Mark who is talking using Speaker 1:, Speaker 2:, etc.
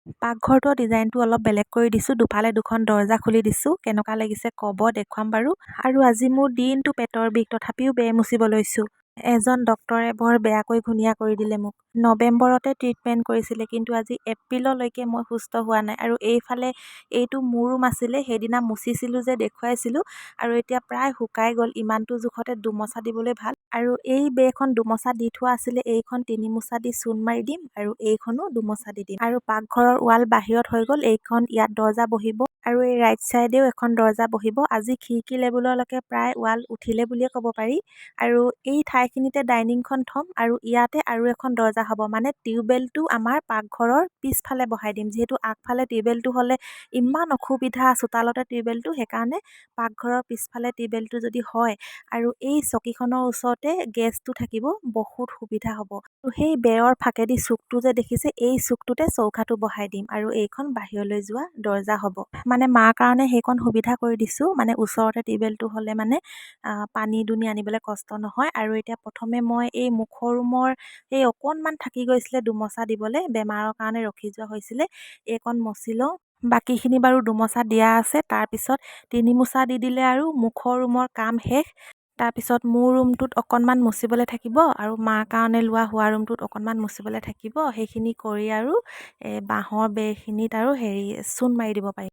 Speaker 1: পাকঘৰটোৰ ডিজাইনটো অলপ বেলেগ কৰি দিছোঁ। দুফালে দুখন দৰ্জা খুলি দিছোঁ। কেনেকুৱা লাগিছে ক'ব, দেখুৱাম বাৰু। আৰু আজি মোৰ দিনটো পেটৰ বিষ, তথাপিও বেৰ মুচিব লৈছোঁ। এজন ডক্তৰে বৰ বেয়াকৈ ঘূণীয়া কৰি দিলে মোক। নৱেম্বৰতে ট্ৰিটমেণ্ট কৰিছিলে, কিন্তু আজি এপ্ৰিললৈকে মই সুস্থ হোৱা নাই। আৰু এইফালে এইটো মোৰ ৰুম আছিলে, সেইদিনা মুচিছিলোঁ যে দেখুৱাইছিলোঁ, আৰু এতিয়া প্ৰায় শুকাই গ'ল। ইমানটো জোখতে দুমোচা দিবলৈ ভাল। আৰু এই বেৰখন দুমোচা দি থোৱা আছিলে, এইখন তিনিমোচা দি চূণ মাৰি দিম, আৰু এইখনো দুমোচা দি দিম। আৰু পাকঘৰৰ ৱাল বাহিৰত হৈ গ'ল, এইখন ইয়াত দৰ্জা বহিব, আৰু এই ৰাইট চাইডেও এখন দৰ্জা বহিব। আজি খিৰিকী লেবেললৈকে প্ৰায় ৱাল উঠিলে বুলিয়ে ক'ব পাৰি। আৰু এই ঠাইখিনিতে ডাইনিংখন থ'ম, আৰু ইয়াতে আৰু এখন দৰ্জা হ'ব। মানে টিউবৱেলটো আমাৰ পাকঘৰৰ পিছফালে বহাই দিম, যিহেতু আগফালে টিউবৱেলটো হ'লে ইমান অসুবিধা, চোতালতে টিউবৱেলটো, সেইকাৰণে পাকঘৰৰ পিছফালে টিউবৱেলটো যদি হয়, আৰু এই চকীখনৰ ওচৰতে গেছটো থাকিব, বহুত সুবিধা হ'ব। আৰু সেই বেৰৰ ফাকেদি চুকটো যে দেখিছে, এই চুকটোতে চৌকাটো বহাই দিম, আৰু এইখন বাহিৰলৈ যোৱা দৰ্জা হ'ব। মানে মাৰ কাৰণে সেইকণ সুবিধা কৰি দিছোঁ, মানে ওচৰতে টিউবৱেলটো হ'লে মানে পানী দুনি আনিবলৈ কষ্ট নহয়। আৰু এতিয়া প্ৰথমে মই এই মুখৰ ৰুমৰ এই অকণমান থাকি গৈছিলে দুমোচা দিবলৈ, বেমাৰৰ কাৰণে ৰখি যোৱা হৈছিলে, এইকণ মচি লওঁ। বাকীখিনি বাৰু দুমোচা দিয়া আছে। তাৰপিছত তিনিমোচা দি দিলে আৰু মুখৰ ৰুমৰ কাম শেষ। তাৰপিছত মোৰ ৰুমটোত অকণমান মুচিবলৈ থাকিব, আৰু মাৰ কাৰণে লোৱা শোৱা ৰুমটোত অকণমান মুচিবলৈ থাকিব। সেইখিনি কৰি আৰু বাঁহৰ বেৰখিনিত আৰু চূণ মাৰি দিব পাৰিম।